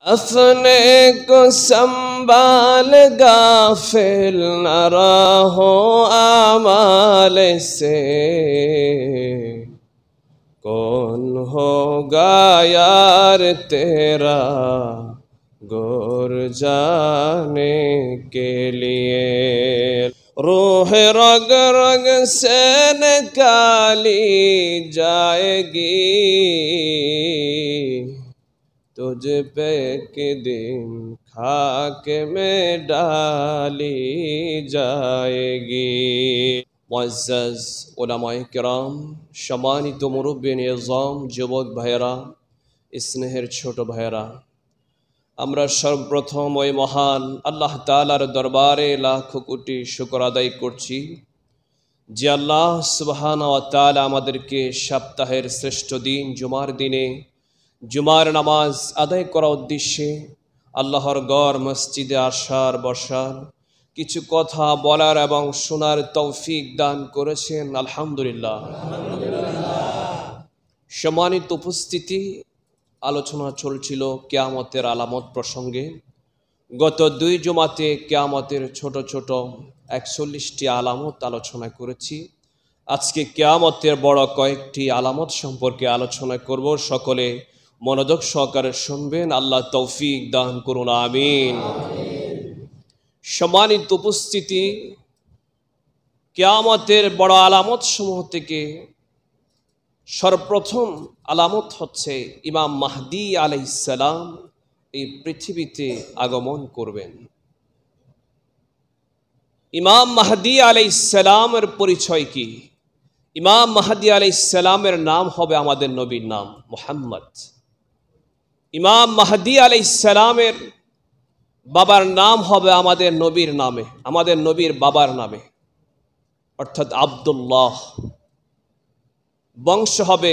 अपने को संभाल गाफिल न रहो आमाल से, कौन होगा यार तेरा गौर जाने के लिए। रूह रग रग से निकाली जाएगी, तुझ पे के दिन खाक में डाली जाएगी। मुअज़्ज़ज़ उलमाए किराम, सम्मानित मुरब्बिन निज़ाम, যুবক ভাইরা, স্নেহের ছোট ভাইরা, আমরা সর্বপ্রথম ওই মহান আল্লাহ তাআলার দরবারে লাখ কোটি শুকর আদায় করছি যে আল্লাহ সুবহানাহু ওয়া তাআলা আমাদেরকে সপ্তাহের শ্রেষ্ঠ দিন জুমার দিনে জুমার নামাজ আদায় করার উদ্দেশ্যে আল্লাহর ঘর মসজিদে আসার বসার কিছু কথা বলার এবং শোনার তৌফিক দান করেছেন। আলহামদুলিল্লাহ। সম্মানিত উপস্থিতি, আলোচনা চলছিল কিয়ামতের আলামত প্রসঙ্গে। গত 2 জুমাতে কিয়ামতের ছোট ছোট 41টি আলামত আলোচনা করেছি। আজকে কিয়ামতের বড় কয়েকটি আলামত সম্পর্কে আলোচনা করব। সকলে মনোযোগ সহকারে শুনবেন, আল্লাহ তৌফিক দান করুন, আমিন। সম্মানিত উপস্থিতি, কিয়ামতের বড় আলামত সমূহ থেকে সর্বপ্রথম আলামত হচ্ছে ইমাম মাহদী আলাইহিস সালাম এই পৃথিবীতে আগমন করবেন। ইমাম মাহদী আলাইহিস সালামের পরিচয় কি? ইমাম মাহদী আলাইহিস সালামের নাম হবে আমাদের নবীর নাম মুহাম্মদ। ইমাম মাহদী আলাইহিস সালামের বাবার নাম হবে আমাদের নবীর নামে, আমাদের নবীর বাবার নামে, অর্থাৎ আব্দুল্লাহ। বংশ হবে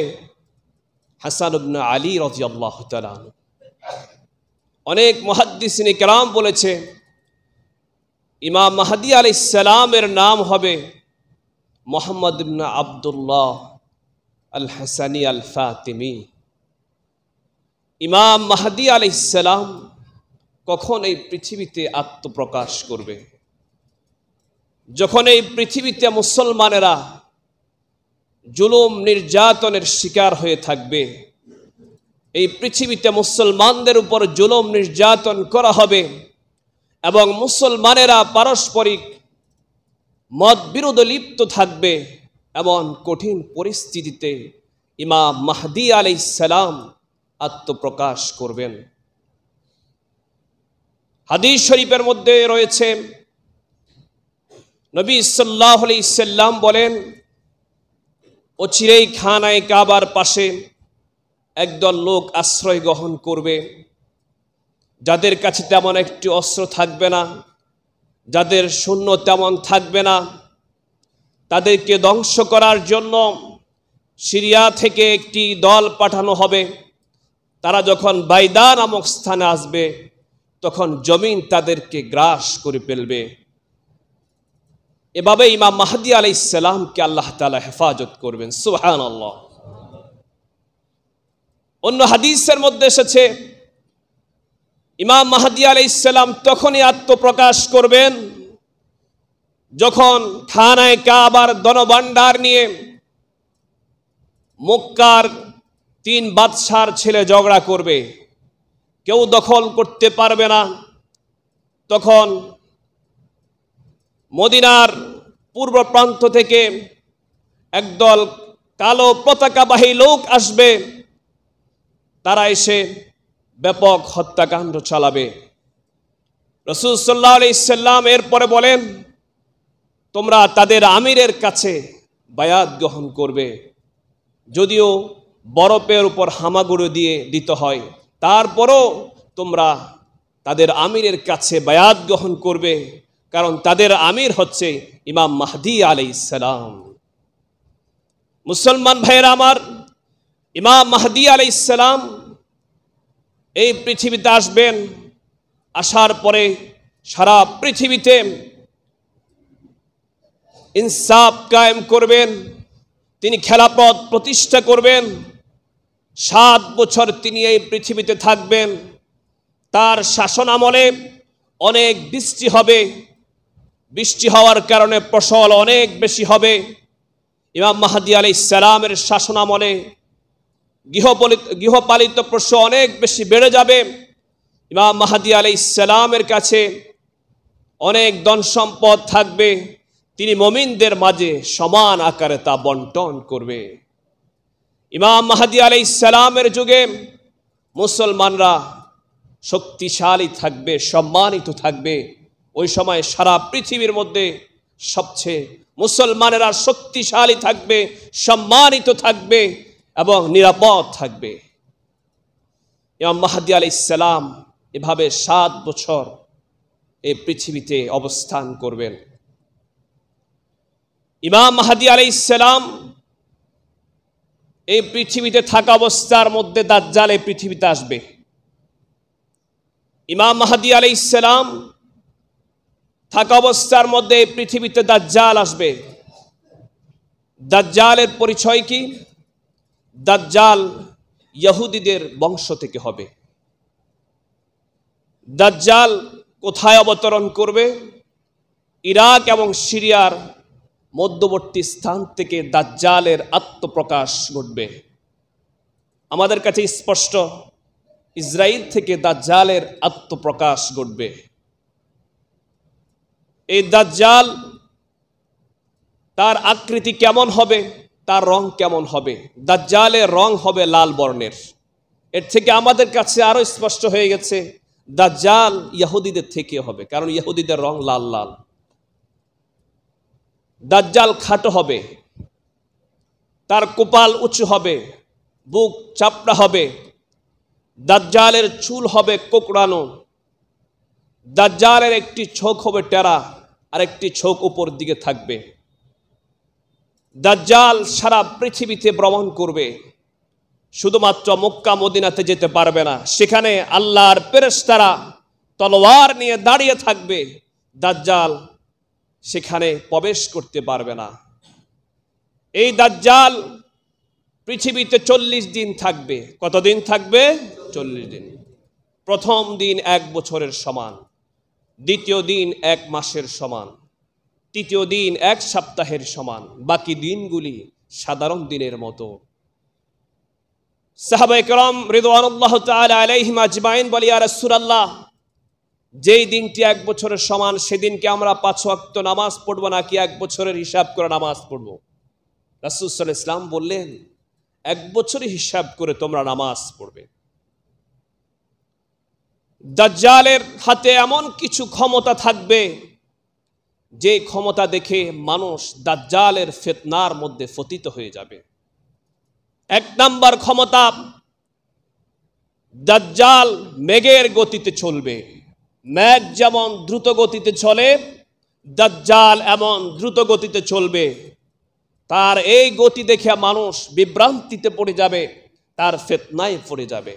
হাসান ইবনে আলী রাদিয়াল্লাহু তাআলা। অনেক মুহাদ্দিসিনে কেরাম বলেছে ইমাম মাহদী আলাইহিস সালামের নাম হবে মুহাম্মদ ইবনে আব্দুল্লাহ আল হাসানি আল ফাতিমি। ইমাম মাহদী আলাইহিস সালাম কখন এই পৃথিবীতে আত্মপ্রকাশ করবে? যখন এই পৃথিবীতে মুসলমানেরা জুলুম নির্যাতনের শিকার হয়ে থাকবে, এই পৃথিবীতে মুসলমানদের উপর জুলুম নির্যাতন করা হবে এবং মুসলমানেরা পারস্পরিক মতবিরোধ লিপ্ত থাকবে, এমন কঠিন পরিস্থিতিতে ইমাম মাহদী আলাইহিস সালাম আত্মপ্রকাশ করবেন। হাদিস শরীফের মধ্যে রয়েছে নবী সাল্লাল্লাহু আলাইহি সাল্লাম বলেন, অচিরেই খানায়ে কাবার পাশে একদল লোক আশ্রয় গ্রহণ করবে, যাদের কাছে তেমন একটি অস্ত্র থাকবে না, যাদের সৈন্য তেমন থাকবে না। তাদেরকে ধ্বংস করার জন্য সিরিয়া থেকে একটি দল পাঠানো হবে। তারা যখন বাইদা নামক স্থানে আসবে, তখন জমিন তাদেরকে গ্রাস করে ফেলবে। এভাবে ইমাম মাহদী আলাইহিস সালামকে আল্লাহ তাআলা হেফাজত করবেন। সুবহানাল্লাহ। অন্য হাদিসের মধ্যে এসেছে ইমাম মাহদী আলাইহিস সালাম তখনই আত্মপ্রকাশ করবেন যখন খানায়ে কাবার ধনভাণ্ডার নিয়ে মক্কার 3 বাদশার ছেলে ঝগড়া করবে, কেউ দখল করতে পারবে না। তখন মদিনার পূর্ব প্রান্ত থেকে একদল কালো পতাকাবাহী লোক আসবে, তারা এসে ব্যাপক হত্যাকাণ্ড চালাবে। রাসূল সাল্লাল্লাহু আলাইহি সাল্লাম এরপরে বলেন, তোমরা তাদের আমিরের কাছে বায়াত গ্রহণ করবে, যদিও বরফের উপর হামাগুড়ি দিয়ে দিতে হয়, তারপরও তোমরা তাদের আমিরের কাছে বায়াত গ্রহণ করবে, কারণ তাদের আমির হচ্ছে ইমাম মাহদী আলাইহিস সালাম। মুসলমান ভাইয়েরা আমার, ইমাম মাহদী আলাইহিস সালাম এই পৃথিবীতে আসবেন। আসার পরে সারা পৃথিবীতে ইনসাফ কায়েম করবেন, তিনি খেলাফত প্রতিষ্ঠা করবেন। 7 বছর তিনি এই পৃথিবীতে থাকবেন। তার শাসন আমলে অনেক বৃষ্টি হবে, বৃষ্টি হওয়ার কারণে ফসল অনেক বেশি হবে। ইমাম মাহদী আলাইহিস সালামের শাসন আমলে গৃহপালিত পশু অনেক বেশি বেড়ে যাবে। ইমাম মাহদী আলাইহিস সালামের কাছে অনেক ধন সম্পদ থাকবে, তিনি মুমিনদের মাঝে সমান আকারে তা বন্টন করবে। ইমাম মাহদী আলাইহিস সালামের যুগে মুসলমানরা শক্তিশালী থাকবে, সম্মানিত থাকবে। ওই সময় সারা পৃথিবীর মধ্যে সবচেয়ে মুসলমানেরা শক্তিশালী থাকবে, সম্মানিত থাকবে এবং নিরাপদ থাকবে। ইমাম মাহদী আলাইহিস সালাম এভাবে 7 বছর এই পৃথিবীতে অবস্থান করবেন। ইমাম মাহদী আলাইহিস সালাম এই পৃথিবীতে থাকা অবস্থার মধ্যে দাজ্জাল এই পৃথিবীতে আসবে। ইমাম মাহদী আলাইহিস সালাম থাকা অবস্থার মধ্যে এই পৃথিবীতে দাজ্জাল আসবে। দাজ্জালের পরিচয় কি? দাজ্জাল ইহুদিদের বংশ থেকে হবে। দাজ্জাল কোথায় অবতরণ করবে? ইরাক এবং সিরিয়ার মধ্যবর্তী স্থান থেকে দাজ্জালের আত্মপ্রকাশ ঘটবে। আমাদের কাছে স্পষ্ট, ইসরায়েল থেকে দাজ্জালের আত্মপ্রকাশ ঘটবে। এই দাজ্জাল তার আকৃতি কেমন হবে, তার রং কেমন হবে? দাজ্জালের রং হবে লাল বর্ণের। এর থেকে আমাদের কাছে আরো স্পষ্ট হয়ে গেছে দাজ্জাল ইহুদিদের থেকে হবে, কারণ ইহুদিদের রং লাল লাল। দাজ্জাল খাটো হবে, তার কপাল উঁচু হবে, বুক চাপড়া হবে, দাজ্জালের চুল হবে কোকড়ানো, দাজ্জালের একটি চোখ হবে টেরা আর একটি চোখ উপর দিকে থাকবে। দাজ্জাল সারা পৃথিবীতে ভ্রমণ করবে, শুধুমাত্র মক্কা মদিনাতে যেতে পারবে না, সেখানে আল্লাহর ফেরেশতারা তলোয়ার নিয়ে দাঁড়িয়ে থাকবে, দাজ্জাল সেখানে প্রবেশ করতে পারবে না। এই দাজ্জাল পৃথিবীতে 40 দিন থাকবে। কতদিন থাকবে? 40 দিন। প্রথম দিন 1 বছরের সমান, দ্বিতীয় দিন 1 মাসের সমান, তৃতীয় দিন 1 সপ্তাহের সমান, বাকি দিনগুলি সাধারণ দিনের মতো। সাহাবায়ে কেরাম রিদওয়ানুল্লাহ তাআলা আলাইহিম আজমাইন বলে, ইয়া রাসূলুল্লাহ, যেই দিনটি 1 বছরের সমান সেদিনকে আমরা 5 ওয়াক্ত নামাজ পড়ব নাকি 1 বছরের হিসাব করে নামাজ পড়ব? রাসূল সাল্লাল্লাহু আলাইহি ওয়াসাল্লাম বললেন, 1 বছরের হিসাব করে তোমরা নামাজ পড়বে। দাজ্জালের হাতে এমন কিছু ক্ষমতা থাকবে যে ক্ষমতা দেখে মানুষ দাজ্জালের ফিতনার মধ্যে পতিত হয়ে যাবে। 1 নাম্বার ক্ষমতা, দাজ্জাল মেঘের গতিতে চলবে। মেঘ যেমন দ্রুত গতিতে চলে, দাজ্জাল এমন দ্রুত গতিতে চলবে। তার এই গতি দেখে মানুষ বিভ্রান্তিতে পড়ে যাবে, তার ফিতনায় পড়ে যাবে।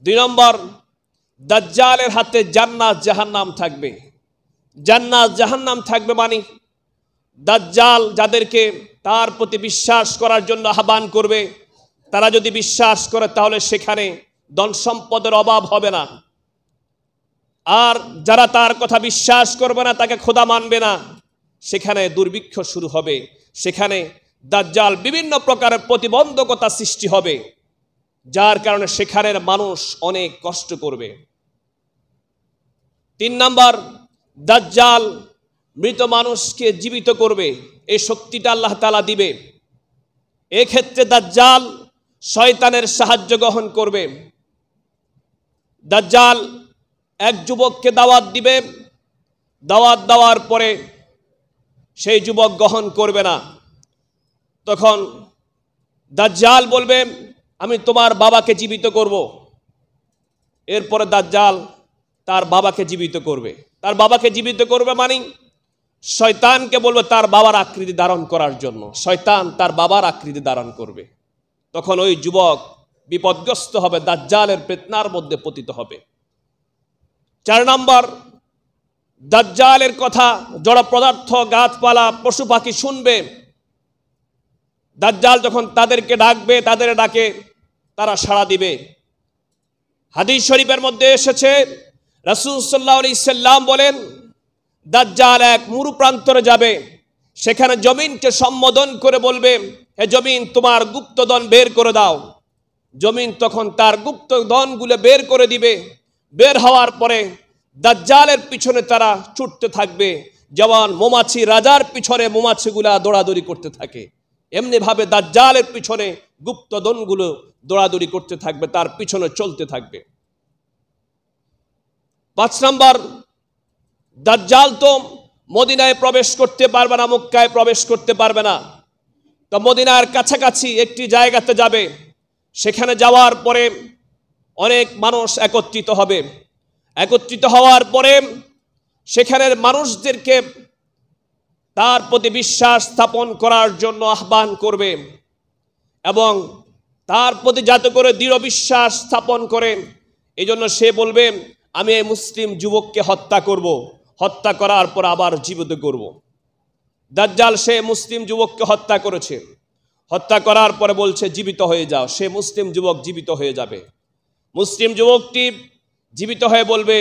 2 নম্বর, দাজ্জালের হাতে জান্নাত জাহান্নাম থাকবে। জান্নাত জাহান্নাম থাকবে মানে দাজ্জাল যাদেরকে তার প্রতি বিশ্বাস করার জন্য আহ্বান করবে, তারা যদি বিশ্বাস করে তাহলে সেখানে ধন সম্পদের অভাব হবে না। আর যারা তার কথা বিশ্বাস করবে না, তাকে খোদা মানবে না, সেখানে দুর্ভিক্ষ শুরু হবে, সেখানে দাজ্জাল বিভিন্ন প্রকারের প্রতিবন্ধকতা সৃষ্টি হবে, যার কারণে সেখানের মানুষ অনেক কষ্ট করবে। 3 নাম্বার, দাজ্জাল মৃত মানুষকে জীবিত করবে, এই শক্তিটা আল্লাহ তাআলা দিবে। এক্ষেত্রে দাজ্জাল শয়তানের সাহায্য গ্রহণ করবে। দাজ্জাল এক যুবককে দাওয়াত দিবে, দাওয়াত দেওয়ার পরে সেই যুবক গ্রহণ করবে না। তখন দাজ্জাল বলবে, আমি তোমার বাবাকে জীবিত করব। এরপরে দাজ্জাল তার বাবাকে জীবিত করবে। তার বাবাকে জীবিত করবে মানে শয়তানকে বলবে তার বাবার আকৃতি ধারণ করার জন্য, শয়তান তার বাবার আকৃতি ধারণ করবে। তখন ওই যুবক বিপদগ্রস্ত হবে, দাজ্জালের ফিতনার মধ্যে পতিত হবে। 4 নাম্বার, দাজ্জালের কথা জড় পদার্থ, গাছপালা, পশু পাখি শুনবে। দাজ্জাল যখন তাদেরকে ডাকবে, তাদের ডাকে তারা সাড়া দিবে। হাদিস শরীফের মধ্যে এসেছে রাসূল সাল্লাল্লাহু আলাইহি সাল্লাম বলেন, দাজ্জাল এক মরু প্রান্তরে যাবে, সেখানে জমিনকে সম্বোধন করে বলবে, হে জমিন, তোমার গুপ্তধন বের করে দাও। জমিন তখন তার গুপ্তধনগুলো বের করে দিবে। বের হওয়ার পরে দাজ্জালের পিছনে তারা ছুটতে থাকবে, যেমন মৌমাছি রাজার পিছনে মৌমাছিগুলা দৌড়াদৌড়ি করতে থাকে, এমনি ভাবে দাজ্জালের পিছনে গুপ্তধনগুলো দৌড়াদৌড়ি করতে থাকবে, তার পিছনে চলতে থাকবে। 5 নম্বর, দাজ্জাল তো মদিনায় প্রবেশ করতে পারবে না, মক্কায় প্রবেশ করতে পারবে না। তো মদিনার কাছাকাছি একটি জায়গাতে যাবে, সেখানে যাওয়ার পরে অনেক মানুষ একত্রিত হবে। একত্রিত হওয়ার পরে সেখানের মানুষদেরকে তার প্রতি বিশ্বাস স্থাপন করার জন্য আহ্বান করবে, এবং তার প্রতি যাতে করে দৃঢ় বিশ্বাস স্থাপন করে, এই জন্য সে বলবে, আমি এই মুসলিম যুবককে হত্যা করব, হত্যা করার পর আবার জীবিত করব। দাজ্জাল সে মুসলিম যুবককে হত্যা করেছে, হত্যা করার পরে বলছে জীবিত হয়ে যাও। সে মুসলিম যুবক জীবিত হয়ে যাবে। মুসলিম যুবকটি জীবিত হয়ে বলবে,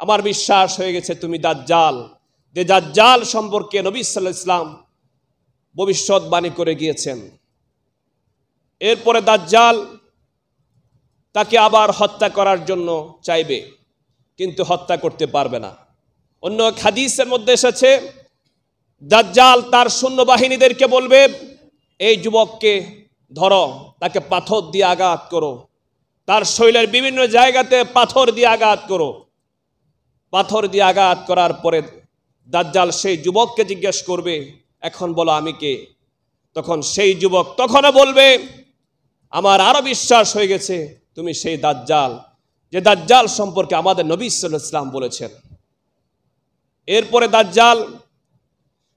আমার বিশ্বাস হয়ে গেছে তুমি দাজ্জাল। যে দাজ্জাল সম্পর্কে নবী সাল্লাল্লাহু আলাইহি ওয়াসাল্লাম ভবিষ্যৎবাণী করে গিয়েছেন। এরপরে দাজ্জাল তাকে আবার হত্যা করার জন্য চাইবে, কিন্তু হত্যা করতে পারবে না। অন্য হাদিসের মধ্যে এসেছে, দাজ্জাল তার সৈন্যবাহিনীদেরকে বলবে, এই যুবককে ধরো, তাকে পাথর দিয়ে আঘাত করো, তার শরীরের বিভিন্ন জায়গাতে পাথর দিয়ে আঘাত করো। পাথর দিয়ে আঘাত করার পরে দাজ্জাল সেই যুবককে জিজ্ঞেস করবে, এখন বলো আমি কে? তখন সেই যুবক তখনও বলবে, আমার আরো বিশ্বাস হয়ে গেছে তুমি সেই দাজ্জাল, যে দাজ্জাল সম্পর্কে আমাদের নবী সাল্লাল্লাহু আলাইহি ওয়াসাল্লাম বলেছেন। এরপরে দাজ্জাল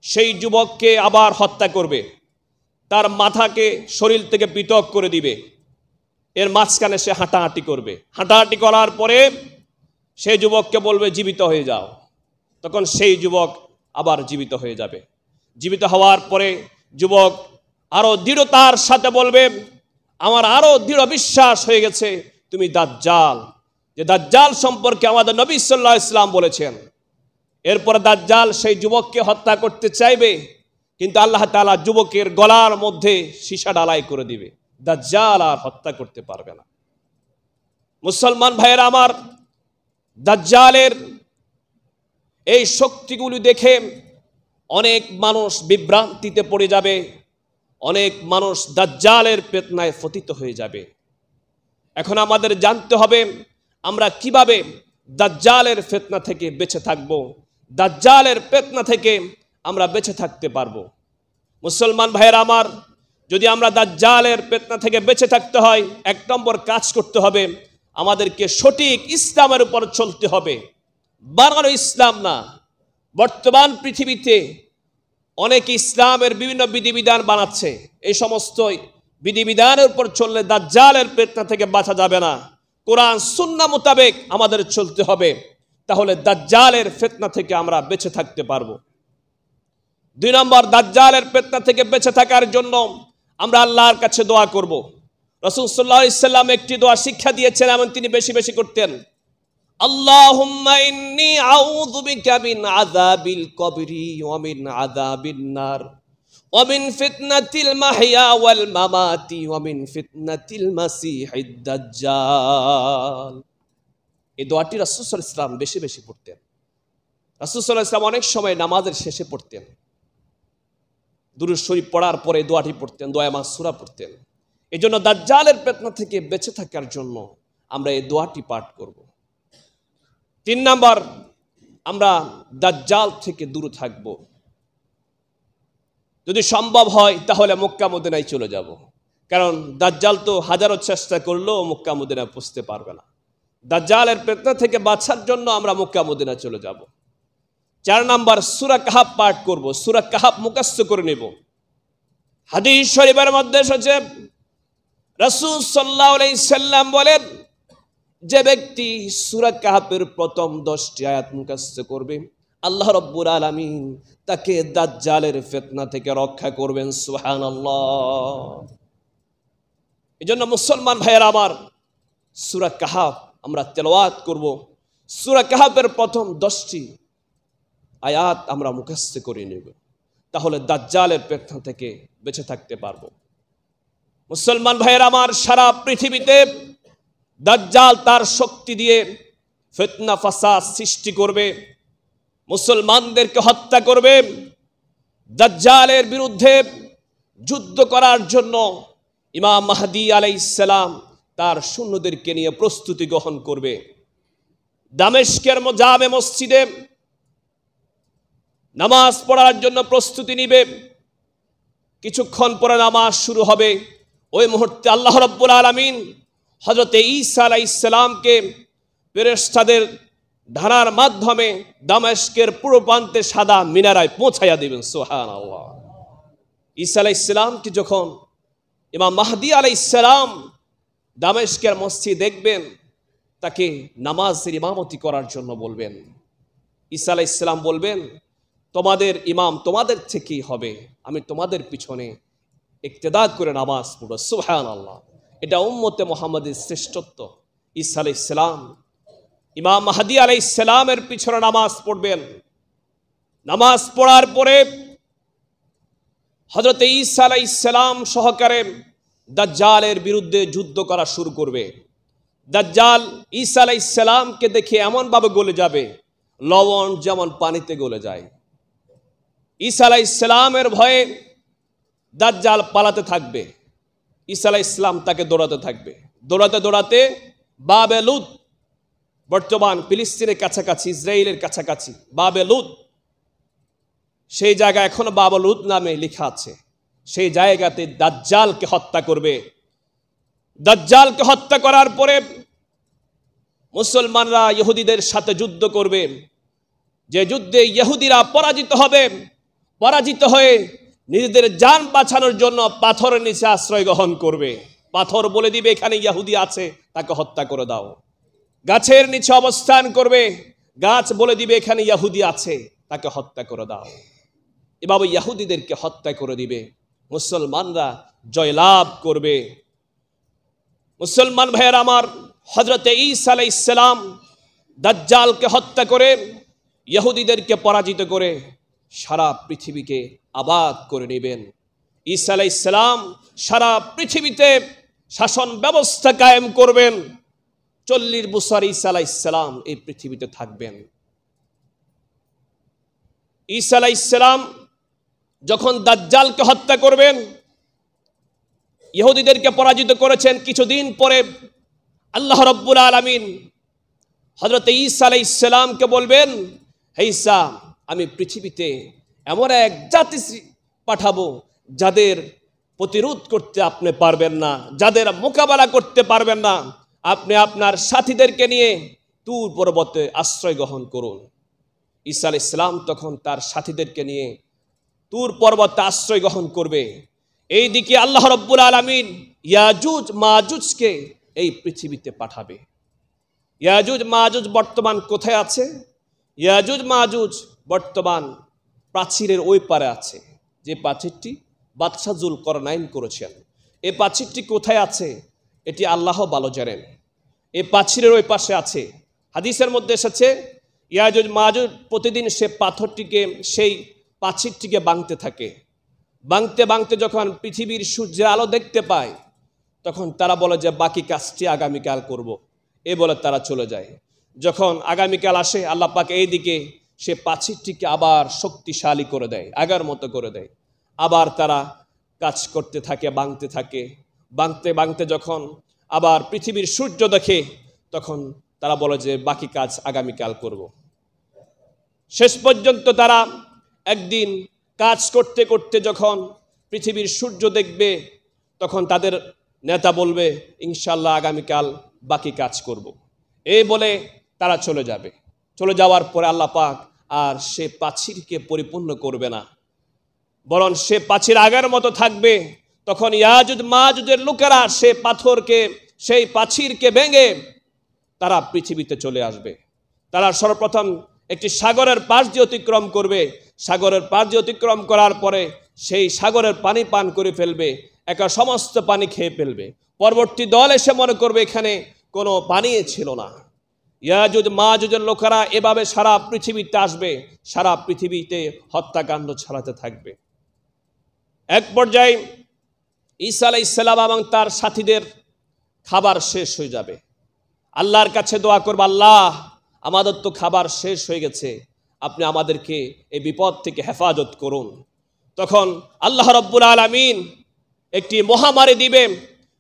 সেই যুবককে আবার হত্যা করবে, তার মাথাকে শরীর থেকে পৃথক করে দিবে, এর মাঝখানে সে হাঁটাহাঁটি করবে। হাঁটাহাঁটি করার পরে সেই যুবককে বলবে জীবিত হয়ে যাও, তখন সেই যুবক আবার জীবিত হয়ে যাবে। জীবিত হওয়ার পরে যুবক আরো দৃঢ়তার সাথে বলবে, আমার আরো দৃঢ় বিশ্বাস হয়ে গেছে তুমি দাজ্জাল, যে দাজ্জাল সম্পর্কে আমাদের নবী সাল্লাল্লাহু আলাইহি ওয়াসাল্লাম বলেছেন। এরপর দাজ্জাল সেই যুবককে হত্যা করতে চাইবে, কিন্তু আল্লাহ তাআলা যুবকের গলার মধ্যে সীসা ঢালাই করে দিবে, দাজ্জাল আর হত্যা করতে পারবে না। মুসলমান ভাইয়েরা আমার, দাজ্জালের এই শক্তিগুলি দেখে অনেক মানুষ বিভ্রান্তিতে পড়ে যাবে, অনেক মানুষ দাজ্জালের ফিতনায় পতিত হয়ে যাবে। এখন আমাদের জানতে হবে আমরা কিভাবে দাজ্জালের ফিতনা থেকে বেঁচে থাকব, দাজ্জালের ফিতনা থেকে আমরা বেঁচে থাকতে পারবো। মুসলমান ভাইয়েরা আমার, যদি আমরা দাজ্জালের ফিতনা থেকে বেঁচে থাকতে হয়, 1 নম্বর কাজ করতে হবে, আমাদেরকে সঠিক ইসলামের উপর চলতে হবে। বানানো ইসলাম না, বর্তমান পৃথিবীতে অনেক ইসলামের বিভিন্ন বিধিবিধান বানাচ্ছে, এই সমস্ত বিধিবিধানের উপর চললে দাজ্জালের ফিতনা থেকে বাঁচা যাবে না। কোরআন সুন্নাহ মোতাবেক আমাদের চলতে হবে, তাহলে দাজ্জালের ফিতনা থেকে আমরা বেঁচে থাকতে পারবো। 2 নম্বর, দাজ্জালের ফিতনা থেকে বেঁচে থাকার জন্য আমরা আল্লাহর কাছে দোয়া করব। রাসূল সাল্লাল্লাহু আলাইহি ওয়াসাল্লাম একটি দোয়া শিক্ষা দিয়েছেন এবং তিনি বেশি বেশি করতেন, আল্লাহুম্মা ইন্নী আউযু বিকা মিন আযাবিল কবরি ওয়া মিন আযাবিন নার ওয়া মিন ফিতনাতিল মাহইয়া ওয়াল মামাতি ওয়া মিন ফিতনাতিল মাসিহিদ দাজ্জাল। এই দোয়াটি রাসূল সাল্লাল্লাহু আলাইহি ওয়াসাল্লাম বেশি বেশি পড়তেন। রাসূল সাল্লাল্লাহু আলাইহি ওয়াসাল্লাম অনেক সময় নামাজের শেষে পড়তেন, দুরূদ শরীফ পড়ার পরে দোয়াটি পড়তেন, দোয়া মাসুরা পড়তেন। এই জন্য দাজ্জালের ফিতনা থেকে বেঁচে থাকার জন্য আমরা এই দোয়াটি পাঠ করব। 3 নম্বর, আমরা দাজ্জাল থেকে দূরে থাকব। যদি সম্ভব হয় তাহলে মক্কা মদিনায় চলে যাব, কারণ দাজ্জাল তো হাজারো চেষ্টা করলেও মক্কা মদিনায় পৌঁছতে পারবে না। দাজ্জালের ফিতনা থেকে বাঁচার জন্য আমরা মক্কা মদিনায় চলে যাব। 4 নম্বর, সূরা কাহাফ পাঠ করব, সূরা কাহাফ মুখস্থ করে নেব। হাদিস শরীফের মধ্যে এসেছে, রাসূল সাল্লাল্লাহু আলাইহি সাল্লাম বলেন, যে ব্যক্তি সূরা কাহাফের প্রথম 10টি আয়াত মুখস্থ করবে, আল্লাহ রাব্বুল আলামিন তাকে দাজ্জালের ফিতনা থেকে রক্ষা করবেন। সুবহানাল্লাহ। এজন্য মুসলমান ভাইয়েরা আমার, সূরা কাহাফ আমরা তেলাওয়াত করব। সূরা কাহফের প্রথম 10টি আয়াত আমরা মুখস্থ করে নেব, তাহলে দাজ্জালের পেটনা থেকে বেঁচে থাকতে পারবো। মুসলমান ভাইয়েরা আমার, সারা পৃথিবীতে দাজ্জাল তার শক্তি দিয়ে ফিতনা ফাসাদ সৃষ্টি করবে, মুসলমানদেরকে হত্যা করবে। দাজ্জালের বিরুদ্ধে যুদ্ধ করার জন্য ইমাম মাহদী আলাইহিস সালাম তার সৈন্যদেরকে নিয়ে প্রস্তুতি গ্রহণ করবে। দামেস্কের জামে মসজিদে নামাজ পড়ার জন্য প্রস্তুতি নিবে। কিছুক্ষণ পরে নামাজ শুরু হবে। ওই মুহূর্তে আল্লাহ রাব্বুল আলামিন হযরতে ঈসা আলাইহিস সালামকে ফেরেশতাদের ধারার মাধ্যমে দামেস্কের পূর্ব প্রান্তে সাদা মিনারায় পৌঁছাইয়া দিবেন। সুবহানাল্লাহ। ঈসা আলাইহিস সালামকে যখন ইমাম মাহদী আলাইহিস সালাম দামেস্কের মসজিদ দেখবেন, তাকে নামাজের ইমামতি করার জন্য বলবেন। ঈসা আলাইহিস সালাম বলবেন, তোমাদের ইমাম তোমাদের থেকেই হবে, আমি তোমাদের পিছনে ইক্তেদা করে নামাজ পড়ব। সুবহানাল্লাহ। এটা উম্মতে মুহাম্মাদের শ্রেষ্ঠত্ব। ঈসা আলাইহিস সালাম ইমাম মাহদী আলাইহিস সালামের পিছনে নামাজ পড়বেন। নামাজ পড়ার পরে হযরতে ঈসা আলাইহিস সালাম সহকারে দাজ্জালের বিরুদ্ধে যুদ্ধ করা শুরু করবে। দাজ্জাল ঈসা আলাইহিস সালামকে দেখে এমনভাবে গলে যাবে, লবণ যেমন পানিতে গলে যায়। ঈসা আলাইহিস সালামের ভয়ে দাজ্জাল পালাতে থাকবে, ঈসা আলাইহিস সালাম তাকে দৌড়াতে থাকবে। দৌড়াতে দৌড়াতে বাবে লুদ, বর্তমান ফিলিস্তিনের কাছাকাছি, ইসরায়েলের কাছাকাছি বাবে লুদ, সেই জায়গা এখনো বাবা লুদ নামে লেখা আছে। সেই জায়গাতে দাজ্জালকে হত্যা করবে। দাজ্জালকে হত্যা করার পরে মুসলমানরা ইহুদিদের সাথে যুদ্ধ করবে। যে যুদ্ধে ইহুদিরা পরাজিত হবে, পরাজিত হয়ে নিজেদের জান বাঁচানোর জন্য পাথরের নিচে আশ্রয় গ্রহণ করবে। পাথর বলে দিবে এখানে ইহুদি আছে, তাকে হত্যা করে দাও। গাছের নিচে অবস্থান করবে, গাছ বলে দিবে এখানে ইহুদি আছে, তাকে হত্যা করে দাও। এভাবে ইহুদিদেরকে হত্যা করে দিবে, মুসলমানরা জয়লাভ করবে। মুসলমান ভাইয়ের আমার, হযরতে ঈসা আলাইহিস সালাম দাজ্জালকে হত্যা করে ইহুদিদেরকে পরাজিত করে সারা পৃথিবীকে আবাদ করে নেবেন। ঈসা আলাইহিস সালাম সারা পৃথিবীতে শাসন ব্যবস্থা কায়েম করবেন। 40 বছর ঈসা আলাইহিস সালাম এই পৃথিবীতে থাকবেন। ঈসা আলাইহিস সালাম যখন দাজ্জালকে হত্যা করবেন, ইহুদিদেরকে পরাজিত করেছেন, কিছুদিন পরে আল্লাহ রাব্বুল আলামিন হযরত ঈসা আলাইহিস সালামকে বলবেন, হে ঈসা, আমি পৃথিবীতে এমন এক জাতি পাঠাবো যাদের প্রতিরোধ করতে আপনি পারবেন না, যাদের মোকাবেলা করতে পারবেন না। আপনি আপনার সাথীদেরকে নিয়ে তুর পর্বতে আশ্রয় গ্রহণ করুন। ঈসা আলাইহিস সালাম তখন তার সাথীদেরকে নিয়ে তুর পর্বতে আশ্রয় গ্রহণ করবে। এইদিকে আল্লাহ রাব্বুল আলামিন ইয়াজুজ মাজুজকে এই পৃথিবীতে পাঠাবে। ইয়াজুজ মাজুজ বর্তমান কোথায় আছে? ইয়াজুজ মাজুজ বর্তমান প্রাচীরের ওই পারে আছে, যে প্রাচীরটি বাদশাহ যুলকারনাইন করেছেন। এই প্রাচীরটি কোথায় আছে এটি আল্লাহ ভালো জানেন। এই প্রাচীরের ওই পাশে আছে। হাদিসের মধ্যে এসেছে ইয়াজুজ মাজুজ প্রতিদিন সে পাথরটিকে, সেই প্রাচীরটিকে ভাঙতে থাকে। ভাঙতে ভাঙতে যখন পৃথিবীর সূর্যের আলো দেখতে পায়, তখন তারা বলে যে বাকি কাজটি আগামীকাল করব। এ বলে তারা চলে যায়। যখন আগামীকাল আসে, আল্লাহ পাক এইদিকে সে প্রাচীরটিকে আবার শক্তিশালী করে দেয়, আগের মতো করে দেয়। আবার তারা কাজ করতে থাকে, ভাঙতে থাকে। ভাঙতে ভাঙতে যখন আবার পৃথিবীর সূর্য দেখে, তখন তারা বলে যে বাকি কাজ আগামীকাল করব। শেষ পর্যন্ত তারা একদিন কাজ করতে করতে যখন পৃথিবীর সূর্য দেখবে, তখন তাদের নেতা বলবে, ইনশাল্লাহ আগামীকাল বাকি কাজ করব। এই বলে তারা চলে যাবে। চলে যাওয়ার পরে আল্লাহ পাক আর সে প্রাচীরকে পরিপূর্ণ করবে না, বরং সে প্রাচীর আগের মতো থাকবে। তখন ইয়াজুজ মাজুজের লোকেরা সে পাথরকে, সেই প্রাচীরকে ভেঙে তারা পৃথিবীতে চলে আসবে। তারা সর্বপ্রথম একটি সাগরের পাশ দিয়ে অতিক্রম করবে। সাগরের পাশ দিয়ে অতিক্রম করার পরে সেই সাগরের পানি পান করে ফেলবে, একা সমস্ত পানি খেয়ে ফেলবে। পরবর্তী দল এসে মনে করবে এখানে কোনো পানি ছিল না। ইয়াজুজ মাজুজের লোকেরা এভাবে সারা পৃথিবীতে আসবে, সারা পৃথিবীতে হত্যাকাণ্ড ছড়াতে থাকবে। এক পর্যায়ে ঈসা আলাইহিস সালাম এবং তার সাথীদের খাবার শেষ হয়ে যাবে। আল্লাহর কাছে দোয়া করবে, আল্লাহ আমাদের তো খাবার শেষ হয়ে গেছে, আপনি আমাদেরকে এই বিপদ থেকে হেফাজত করুন। তখন আল্লাহ রাব্বুল আলামিন একটি মহামারী দিবে।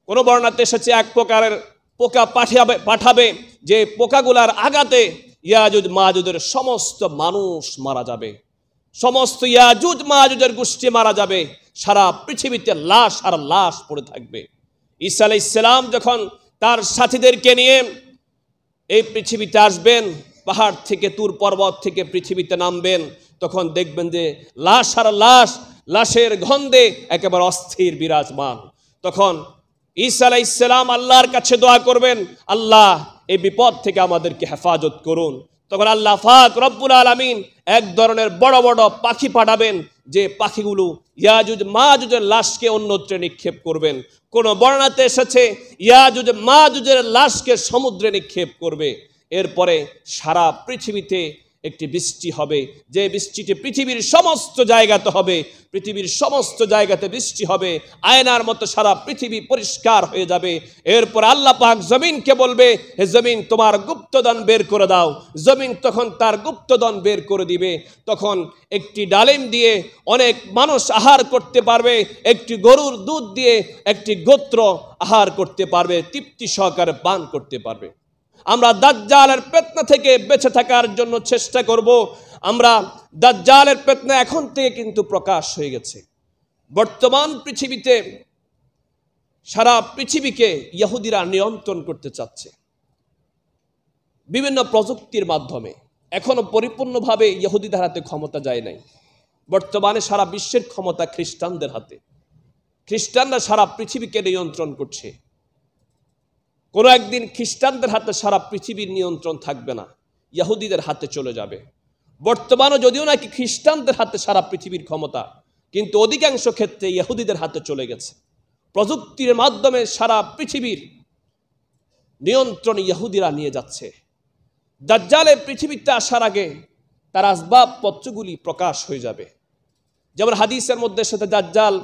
কোনো বর্ণনাতে এসেছে এক প্রকারের পোকা পাঠাবে, যে পোকাগুলার আঘাতে ইয়াজুজ মাজুজের সমস্ত মানুষ মারা যাবে, সমস্ত ইয়াজুজ মাজুজের গোষ্ঠী মারা যাবে, সারা পৃথিবীতে লাশ আর লাশ পড়ে থাকবে। ঈসা আলাইহিস সালাম যখন তার সাথীদেরকে নিয়ে এই পৃথিবীতে আসবেন, পাহাড় থেকে তুর পর্বত থেকে পৃথিবীতে নামবেন, তখন দেখবেন যে লাশ আর লাশ, লাশের গন্ধে একেবারে অস্থির বিরাজমান। তখন ঈসা আলাইহিস সালাম আল্লাহর কাছে দোয়া করবেন, আল্লাহ এই বিপদ থেকে আমাদেরকে হেফাজত করুন। তখন আল্লাহ পাক রব্বুল আলামিন এক ধরনের বড় বড় পাখি পাঠাবেন, যে পাখিগুলো ইয়াজুজ মাজুজের লাশকে অন্যত্রে নিক্ষেপ করবেন। কোন বর্ণনাতে এসেছে ইয়াজুজ মাজুজের লাশকে সমুদ্রে নিক্ষেপ করবে। এরপরে সারা পৃথিবীতে একটি বৃষ্টি হবে, যে বৃষ্টিটি পৃথিবীর সমস্ত জায়গাতে হবে, পৃথিবীর সমস্ত জায়গাতে বৃষ্টি হবে, আয়নার মতো সারা পৃথিবী পরিষ্কার হয়ে যাবে। এরপর আল্লাহ পাক জমিনকে বলবে, হে জমিন তোমার গুপ্তধন বের করে দাও। জমিন তখন তার গুপ্তধন বের করে দিবে। তখন একটি ডালিম দিয়ে অনেক মানুষ আহার করতে পারবে, একটি গরুর দুধ দিয়ে একটি গোত্র আহার করতে পারবে, তৃপ্তি সহকারে পান করতে পারবে। আমরা দাজ্জালের ফিতনা থেকে বেঁচে থাকার জন্য চেষ্টা করব। আমরা দাজ্জালের ফিতনা এখন থেকে কিন্তু প্রকাশ হয়ে গেছে। বর্তমান পৃথিবীতে সারা পৃথিবীকে ইহুদিরা নিয়ন্ত্রণ করতে চাচ্ছে বিভিন্ন প্রযুক্তির মাধ্যমে। এখনো পরিপূর্ণভাবে ইহুদিদের হাতে ক্ষমতা যায় নাই। বর্তমানে সারা বিশ্বের ক্ষমতা খ্রিস্টানদের হাতে। খ্রিস্টানরা সারা পৃথিবীকে নিয়ন্ত্রণ করছে। কোনো একদিন খ্রিস্টানদের হাতে সারা পৃথিবীর নিয়ন্ত্রণ থাকবে না, ইহুদিদের হাতে চলে যাবে। বর্তমানে যদিও নাকি খ্রিস্টানদের হাতে সারা পৃথিবীর ক্ষমতা, কিন্তু অধিকাংশ ক্ষেত্রে ইহুদিদের হাতে চলে গেছে। প্রযুক্তির মাধ্যমে সারা পৃথিবীর নিয়ন্ত্রণ ইহুদিরা নিয়ে যাচ্ছে। দাজ্জালে পৃথিবীতে আসার আগে তার আসবাবপত্রগুলি প্রকাশ হয়ে যাবে। যেমন হাদিসের মধ্যে সাথে দাজ্জাল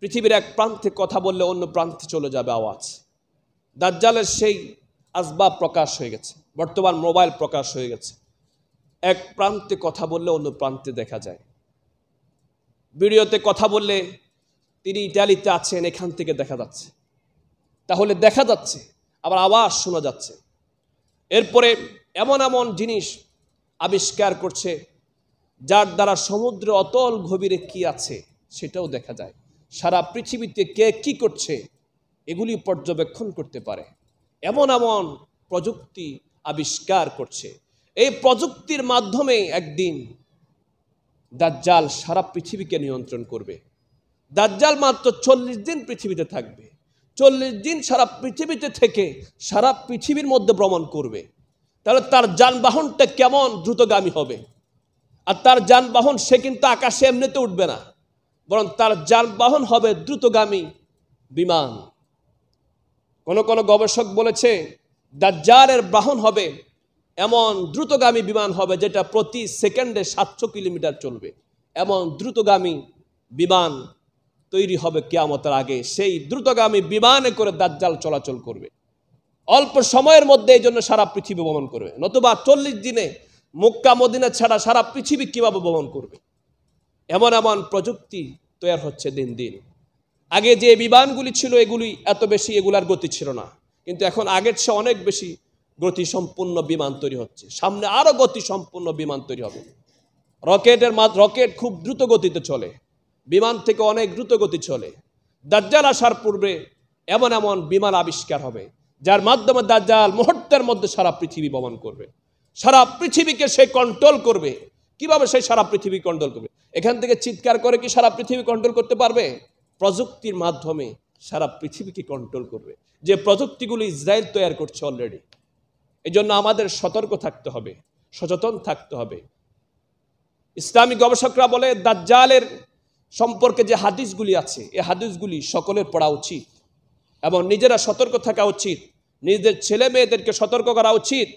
পৃথিবীর এক প্রান্তে কথা বললে অন্য প্রান্তে চলে যাবে আওয়াজ। দাজ্জালের সেই আসবাব প্রকাশ হয়ে গেছে। বর্তমান মোবাইল প্রকাশ হয়ে গেছে, এক প্রান্তে কথা বললে অন্য প্রান্তে দেখা যায়। ভিডিওতে কথা বললে তিনি ইটালিতে আছেন, এখান থেকে দেখা যাচ্ছে, তাহলে দেখা যাচ্ছে, আবার আওয়াজ শোনা যাচ্ছে। এরপরে এমন এমন জিনিস আবিষ্কার করছে যার দ্বারা সমুদ্র অতল গভীরে কি আছে সেটাও দেখা যায়। সারা পৃথিবীতে কে কি করছে এগুলি পর্যবেক্ষণ করতে পারে, এমন এমন প্রযুক্তি আবিষ্কার করছে। এই প্রযুক্তির মাধ্যমে একদিন দাজ্জাল সারা পৃথিবীকে নিয়ন্ত্রণ করবে। দাজ্জাল মাত্র 40 দিন পৃথিবীতে থাকবে। 40 দিন সারা পৃথিবীতে থেকে সারা পৃথিবীর মধ্যে ভ্রমণ করবে। তাহলে তার যানবাহনটা কেমন দ্রুতগামী হবে। আর তার যানবাহন, সে কিন্তু আকাশে এমনিতে উঠবে না, বরং তার যানবাহন হবে দ্রুতগামী বিমান। কোন কোন গবেষক বলেছে দাজ্জালের বাহন হবে এমন দ্রুতগামী বিমান হবে যেটা প্রতি সেকেন্ডে 700 কিলোমিটার চলবে। এমন দ্রুতগামী বিমান তৈরি হবে কিয়ামতের আগে। সেই দ্রুতগামী বিমানে করে দাজ্জাল চলাচল করবে অল্প সময়ের মধ্যে। এই জন্য সারা পৃথিবী ভ্রমণ করবে, নতুবা 40 দিনে মক্কা মদিনা ছাড়া সারা পৃথিবী কিভাবে ভ্রমণ করবে। এমন এমন প্রযুক্তি তৈরি হচ্ছে দিন দিন। আগে যে বিমানগুলি ছিল এগুলি এত বেশি, এগুলার গতি ছিল না, কিন্তু এখন আগের চেয়ে অনেক বেশি গতিসম্পন্ন বিমান তৈরি হচ্ছে। সামনে আরো গতিসম্পন্ন বিমান তৈরি হবে। রকেট খুব দ্রুত গতিতে চলে, বিমান থেকে অনেক দ্রুত গতি চলে। দাজ্জাল আসার পূর্বে এমন এমন বিমান আবিষ্কার হবে যার মাধ্যমে দাজ্জাল মুহূর্তের মধ্যে সারা পৃথিবী ভ্রমণ করবে, সারা পৃথিবীকে সে কন্ট্রোল করবে। কিভাবে সে সারা পৃথিবী কন্ট্রোল করবে? এখান থেকে চিৎকার করে কি সারা পৃথিবী কন্ট্রোল করতে পারবে? প্রযুক্তির মাধ্যমে সারা পৃথিবীকে কন্ট্রোল করবে, যে প্রযুক্তিগুলো ইসরায়েল তৈরি করছে অলরেডি। এই জন্য আমাদের সতর্ক থাকতে হবে, সচেতন থাকতে হবে। ইসলামী গবেষকরা বলে দাজ্জালের সম্পর্কে যে হাদিসগুলি আছে, এই হাদিসগুলি সকলের পড়া উচিত এবং নিজেরা সতর্ক থাকা উচিত। নিজেদের ছেলে মেয়েদেরকে সতর্ক করা উচিত,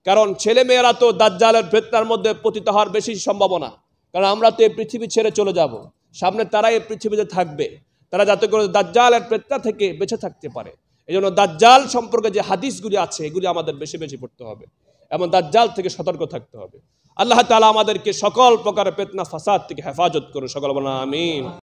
কারণ ছেলে মেয়েরা তো দাজ্জালের ফিতনার মধ্যে পতিত হওয়ার বেশি সম্ভাবনা। কারণ আমরা তো এই পৃথিবী ছেড়ে চলে যাব, সামনে তারা এই পৃথিবীতে থাকবে, তারা যাতে করে দাজ্জালের ফিতনা থেকে বেঁচে থাকতে পারে। এই জন্য দাজ্জাল সম্পর্কে যে হাদিসগুলি আছে এগুলি আমাদের বেশি বেশি পড়তে হবে এবং দাজ্জাল থেকে সতর্ক থাকতে হবে। আল্লাহ তাআলা আমাদেরকে সকল প্রকারের ফিতনা ফাসাদ থেকে হেফাজত করুন, সকল বলেন আমিন।